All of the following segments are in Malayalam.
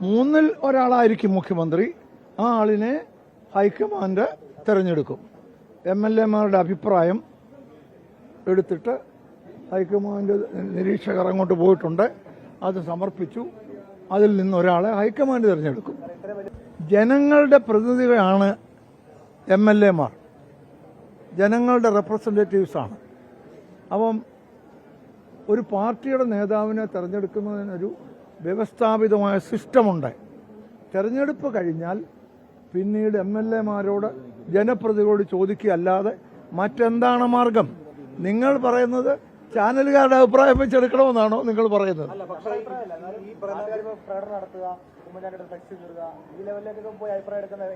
മൂന്നിൽ ഒരാളായിരിക്കും മുഖ്യമന്ത്രി. ആ ആളിനെ ഹൈക്കമാൻഡ് തിരഞ്ഞെടുക്കും. MLA-മാരുടെ അഭിപ്രായം എടുത്തിട്ട് ഹൈക്കമാൻഡ് നിരീക്ഷകർ അങ്ങോട്ട് പോയിട്ടുണ്ട്, അത് സമർപ്പിച്ചു. അതിൽ നിന്ന് ഒരാളെ ഹൈക്കമാൻഡ് തിരഞ്ഞെടുക്കും. ജനങ്ങളുടെ പ്രതിനിധികളാണ് MLA-മാർ, ജനങ്ങളുടെ റെപ്രസെൻറ്റേറ്റീവ്സാണ്. അപ്പം ഒരു പാർട്ടിയുടെ നേതാവിനെ തിരഞ്ഞെടുക്കുന്നതിനൊരു വ്യവസ്ഥാപിതമായ സിസ്റ്റമുണ്ട്. തെരഞ്ഞെടുപ്പ് കഴിഞ്ഞാൽ പിന്നീട് MLA-മാരോട് ജനപ്രതിനിധികളോട് ചോദിക്കുകയല്ലാതെ മറ്റെന്താണ് മാർഗം? നിങ്ങൾ പറയുന്നത് ചാനലുകാരുടെ അഭിപ്രായം വെച്ചെടുക്കണമെന്നാണോ നിങ്ങൾ പറയുന്നത്?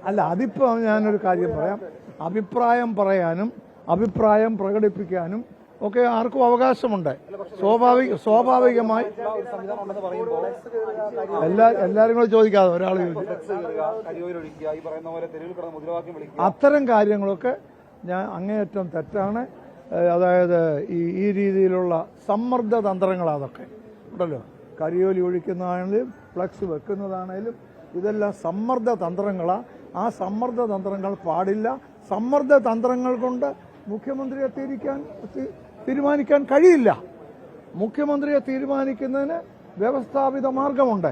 അല്ല, അതിപ്പോ ഞാനൊരു കാര്യം പറയാം. അഭിപ്രായം പറയാനും അഭിപ്രായം പ്രകടിപ്പിക്കാനും ഒക്കെ ആർക്കും അവകാശമുണ്ട്. സ്വാഭാവികമായി എല്ലാവരും കൂടെ ചോദിക്കാതെ ഒരാൾ അത്തരം കാര്യങ്ങളൊക്കെ ഞാൻ അങ്ങേയറ്റം തെറ്റാണ്. അതായത് ഈ രീതിയിലുള്ള സമ്മർദ്ദ തന്ത്രങ്ങൾ അതൊക്കെ ഉണ്ടല്ലോ, കരിയോലി ഒഴിക്കുന്നതാണെങ്കിലും ഫ്ലക്സ് വെക്കുന്നതാണേലും ഇതെല്ലാം സമ്മർദ്ദ തന്ത്രങ്ങളാണ്. ആ സമ്മർദ്ദ തന്ത്രങ്ങൾ പാടില്ല. സമ്മർദ്ദ തന്ത്രങ്ങൾ കൊണ്ട് മുഖ്യമന്ത്രിയെ തീരുമാനിക്കാൻ കഴിയില്ല. മുഖ്യമന്ത്രിയെ തീരുമാനിക്കുന്നതിന് വ്യവസ്ഥാപിത മാർഗമുണ്ട്.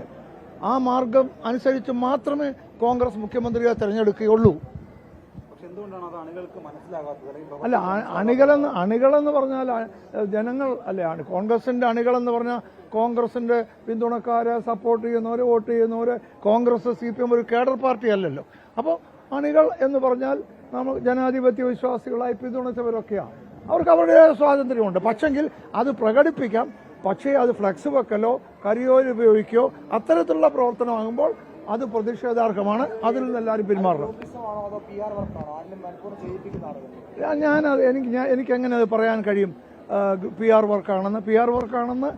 ആ മാർഗം അനുസരിച്ച് മാത്രമേ കോൺഗ്രസ് മുഖ്യമന്ത്രിയെ തെരഞ്ഞെടുക്കുകയുള്ളൂ. അല്ല, അണികളെന്ന് പറഞ്ഞാൽ ജനങ്ങൾ അല്ലേ? കോൺഗ്രസിന്റെ അണികളെന്ന് പറഞ്ഞാൽ കോൺഗ്രസിന്റെ പിന്തുണക്കാരെ, സപ്പോർട്ട് ചെയ്യുന്നവര്, വോട്ട് ചെയ്യുന്നവര്. കോൺഗ്രസ് CPM ഒരു കേഡർ പാർട്ടി അല്ലല്ലോ. അപ്പോൾ അണികൾ എന്ന് പറഞ്ഞാൽ നമ്മൾ ജനാധിപത്യ വിശ്വാസികളായി പിന്തുണച്ചവരൊക്കെയാണ്. അവർക്ക് അവരുടെ സ്വാതന്ത്ര്യമുണ്ട്. പക്ഷെങ്കിൽ അത് പ്രകടിപ്പിക്കാം. പക്ഷേ അത് ഫ്ലക്സ് വെക്കലോ കരിയോല് ഉപയോഗിക്കുകയോ അത്തരത്തിലുള്ള പ്രവർത്തനമാകുമ്പോൾ അത് പ്രതിഷേധാർഹമാണ്. അതിൽ നിന്ന് എല്ലാവരും പിന്മാറണം. എനിക്ക് എങ്ങനെ അത് പറയാൻ കഴിയും? PR വർക്കാണെന്ന്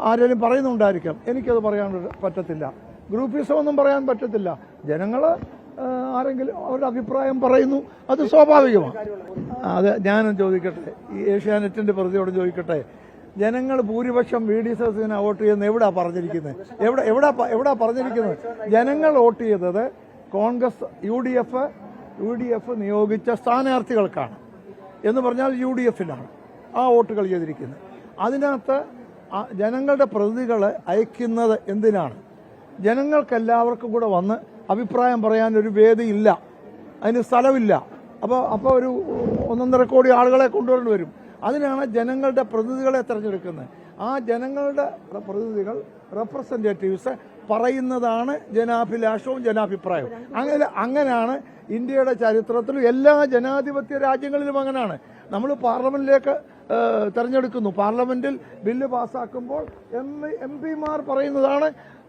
ആരെങ്കിലും പറയുന്നുണ്ടായിരിക്കാം. എനിക്കത് പറയാൻ പറ്റത്തില്ല. ഗ്രൂപ്പിസം ഒന്നും പറയാൻ പറ്റത്തില്ല. ജനങ്ങൾ ആരെങ്കിലും അവരുടെ അഭിപ്രായം പറയുന്നു, അത് സ്വാഭാവികമാണ്. അത് ഞാനും ചോദിക്കട്ടെ, ഈ ഏഷ്യാനെറ്റിന്റെ പ്രതിയോട് ചോദിക്കട്ടെ, ജനങ്ങൾ ഭൂരിപക്ഷം VD സതീശനെ വോട്ട് ചെയ്യുന്ന എവിടാ പറഞ്ഞിരിക്കുന്നത്? എവിടാ പറഞ്ഞിരിക്കുന്നത്? ജനങ്ങൾ വോട്ട് ചെയ്തത് കോൺഗ്രസ് UDF നിയോഗിച്ച സ്ഥാനാർത്ഥികൾക്കാണ് എന്ന് പറഞ്ഞാൽ UDF-ലാണ് ആ വോട്ടുകൾ ചെയ്തിരിക്കുന്നത്. അതിനകത്ത് ജനങ്ങളുടെ പ്രതിനിധികളെ അയക്കുന്നത് എന്തിനാണ്? ജനങ്ങൾക്കെല്ലാവർക്കും കൂടെ വന്ന് അഭിപ്രായം പറയാനൊരു വേദിയില്ല, അതിന് സ്ഥലമില്ല. അപ്പോൾ ഒരു 1.5 കോടി ആളുകളെ കൊണ്ടുവരേണ്ടി വരും. അതിനാണ് ജനങ്ങളുടെ പ്രതിനിധികളെ തിരഞ്ഞെടുക്കുന്നത്. ആ ജനങ്ങളുടെ പ്രതിനിധികൾ, റെപ്രസെൻറ്റേറ്റീവ്സ് പറയുന്നതാണ് ജനാഭിലാഷവും ജനാഭിപ്രായവും. അങ്ങനെയാണ് ഇന്ത്യയുടെ ചരിത്രത്തിലും എല്ലാ ജനാധിപത്യ രാജ്യങ്ങളിലും അങ്ങനെയാണ്. നമ്മൾ പാർലമെന്റിലേക്ക് തെരഞ്ഞെടുക്കുന്നു. പാർലമെന്റിൽ ബില്ല് പാസ്സാക്കുമ്പോൾ MP-മാർ പറയുന്നതാണ്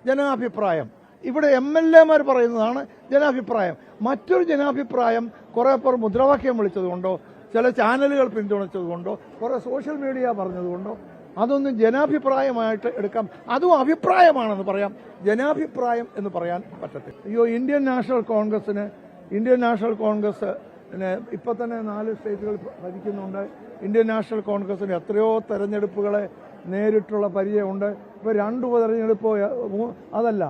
ജനാഭിപ്രായം. ഇവിടെ MLA-മാർ പറയുന്നതാണ് ജനാഭിപ്രായം. മറ്റൊരു ജനാഭിപ്രായം കുറെ പേർ മുദ്രാവാക്യം വിളിച്ചതുകൊണ്ടോ, ചില ചാനലുകൾ പിന്തുണച്ചതുകൊണ്ടോ, കുറെ സോഷ്യൽ മീഡിയ പറഞ്ഞതുകൊണ്ടോ അതൊന്നും ജനാഭിപ്രായമായിട്ട് എടുക്കാം. അതും അഭിപ്രായമാണെന്ന് പറയാം, ജനാഭിപ്രായം എന്ന് പറയാൻ പറ്റത്തില്ല. ഇന്ത്യൻ നാഷണൽ കോൺഗ്രസ് ഇപ്പൊ തന്നെ 4 സ്റ്റേറ്റുകൾ ഭരിക്കുന്നുണ്ട്. ഇന്ത്യൻ നാഷണൽ കോൺഗ്രസിന് എത്രയോ തെരഞ്ഞെടുപ്പുകളെ നേരിട്ടുള്ള പരിചയമുണ്ട്. ഇപ്പൊ 2 ഉപതെരഞ്ഞെടുപ്പോ അതല്ല,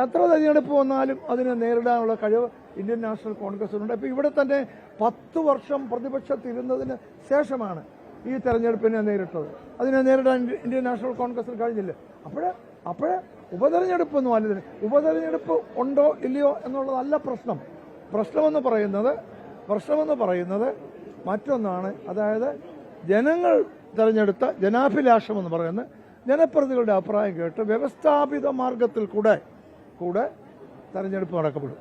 എത്ര തെരഞ്ഞെടുപ്പ് വന്നാലും അതിനെ നേരിടാനുള്ള കഴിവ് ഇന്ത്യൻ നാഷണൽ കോൺഗ്രസിനുണ്ട്. ഇപ്പൊ ഇവിടെ തന്നെ 10 വർഷം പ്രതിപക്ഷത്തിരുന്നതിന് ശേഷമാണ് ഈ തെരഞ്ഞെടുപ്പിനെ നേരിട്ടത്. അതിനെ നേരിടാൻ ഇന്ത്യൻ നാഷണൽ കോൺഗ്രസിന് കഴിഞ്ഞില്ല. അപ്പോഴേ ഉപതെരഞ്ഞെടുപ്പൊന്നും അല്ലതിന്. ഉപതെരഞ്ഞെടുപ്പ് ഉണ്ടോ ഇല്ലയോ എന്നുള്ളതല്ല പ്രശ്നം. പ്രശ്നമെന്ന് പറയുന്നത് മറ്റൊന്നാണ്. അതായത് ജനങ്ങൾ തെരഞ്ഞെടുത്ത ജനാഭിലാഷമെന്ന് പറയുന്നത് ജനപ്രതിനിധികളുടെ അഭിപ്രായം കേട്ട് വ്യവസ്ഥാപിത മാർഗത്തിൽ കൂടെ തെരഞ്ഞെടുപ്പ് നടക്കപ്പെടും.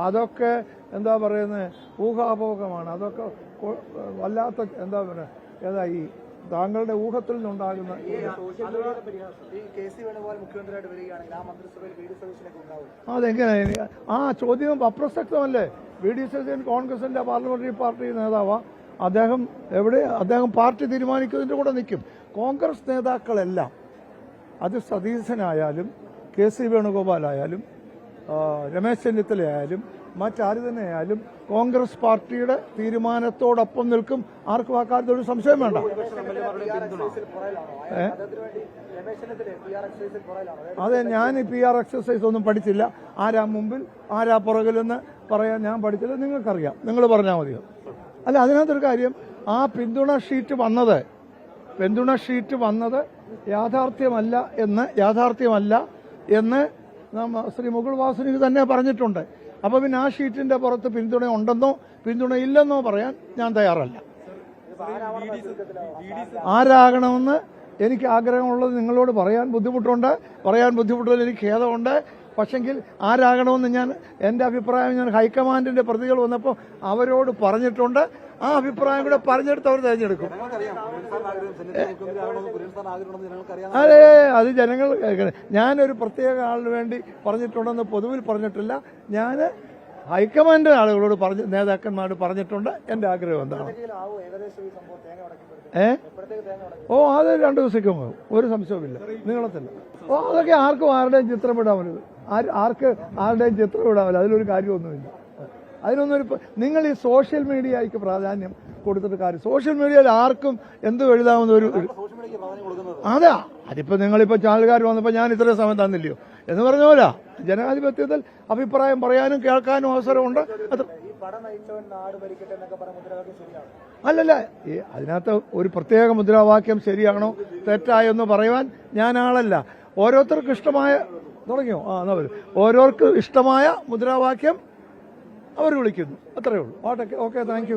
അതൊക്കെ എന്താ പറയുന്നത്, ഊഹാപോഹമാണ്. അതൊക്കെ വല്ലാത്ത എന്താ പറയുക, ഈ താങ്കളുടെ ഊഹത്തിൽ നിന്നുണ്ടാകുന്ന അതെങ്ങനെ? ആ ചോദ്യം അപ്രസക്തമല്ലേ? VD സതീശൻ കോൺഗ്രസിന്റെ പാർലമെന്ററി പാർട്ടി നേതാവാ. അദ്ദേഹം പാർട്ടി തീരുമാനിക്കുന്നതിന്റെ കൂടെ നിൽക്കും. കോൺഗ്രസ് നേതാക്കളെല്ലാം, അത് സതീശനായാലും KC വേണുഗോപാലായാലും രമേശ് ചെന്നിത്തലയായാലും മറ്റാര് തന്നെയായാലും കോൺഗ്രസ് പാർട്ടിയുടെ തീരുമാനത്തോടൊപ്പം നിൽക്കും. ആർക്കും ആ കാര്യത്തിൽ ഒരു സംശയം വേണ്ട. അതെ, ഞാൻ ഈ PR എക്സസൈസ് ഒന്നും പഠിച്ചില്ല. ആരാ മുമ്പിൽ ആരാ പുറകിലെന്ന് പറയാൻ ഞാൻ പഠിച്ചില്ല. നിങ്ങൾക്കറിയാം, നിങ്ങൾ പറഞ്ഞാൽ മതിയോ? അല്ല, അതിനകത്തൊരു കാര്യം, ആ പിന്തുണ ഷീറ്റ് വന്നത് യാഥാർത്ഥ്യമല്ല എന്ന് ശ്രീ മുകുൾ വാസനിക്ക് തന്നെ പറഞ്ഞിട്ടുണ്ട്. അപ്പോൾ പിന്നെ ആ ഷീറ്റിന്റെ പുറത്ത് പിന്തുണ ഉണ്ടെന്നോ പിന്തുണ ഇല്ലെന്നോ പറയാൻ ഞാൻ തയ്യാറല്ല. ആരാകണമെന്ന് എനിക്ക് ആഗ്രഹമുള്ളത് നിങ്ങളോട് പറയാൻ ബുദ്ധിമുട്ടുള്ളതിൽ എനിക്ക് ഖേദമുണ്ട്. പക്ഷെങ്കിൽ ആരാകണമെന്ന് എൻ്റെ അഭിപ്രായം ഞാൻ ഹൈക്കമാൻഡിന്റെ പ്രതികൾ വന്നപ്പോൾ അവരോട് പറഞ്ഞിട്ടുണ്ട്. ആ അഭിപ്രായം കൂടെ പറഞ്ഞെടുത്ത് അവർ തിരഞ്ഞെടുക്കും. അതെ, അത് ജനങ്ങൾ ഞാനൊരു പ്രത്യേക ആളിന് വേണ്ടി പറഞ്ഞിട്ടുണ്ടെന്ന് പൊതുവിൽ പറഞ്ഞിട്ടില്ല. ഞാൻ ഹൈക്കമാൻഡ് ആളുകളോട് നേതാക്കന്മാരോട് പറഞ്ഞിട്ടുണ്ട് എൻ്റെ ആഗ്രഹം എന്താണ്. അത് 2 ദിവസത്തേക്ക് പോകും, ഒരു സംശയവുമില്ല, നീളത്തില്ല. അതൊക്കെ ആർക്കും ആരുടെയും ചിത്രം വിടാമല്ലോ, ആരുടെയും ചിത്രം വിടാമല്ലോ, അതിലൊരു കാര്യമൊന്നുമില്ല. നിങ്ങൾ ഈ സോഷ്യൽ മീഡിയയ്ക്ക് പ്രാധാന്യം കൊടുത്തിട്ട് കാര്യം. സോഷ്യൽ മീഡിയയിൽ ആർക്കും എന്തും എഴുതാവുന്ന അതാ. അതിപ്പോ നിങ്ങളിപ്പോ ചാനലുകാർ വന്നപ്പോ ഞാൻ ഇത്രയും സമയം തന്നില്ലയോ എന്ന് പറഞ്ഞ പോലെ ജനാധിപത്യത്തിൽ അഭിപ്രായം പറയാനും കേൾക്കാനും അവസരമുണ്ട്. അല്ലല്ല, അതിനകത്ത് ഒരു പ്രത്യേക മുദ്രാവാക്യം ശരിയാണോ തെറ്റായെന്ന് പറയുവാൻ ഞാൻ ആളല്ല. ഓരോരുത്തർക്കും ഇഷ്ടമായ തുടങ്ങിയോ ഓരോരുത്തർക്കും ഇഷ്ടമായ മുദ്രാവാക്യം അവർ വിളിക്കുന്നു, അത്രയേ ഉള്ളൂ. Okay, thank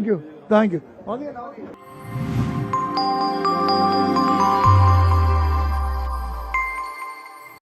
you.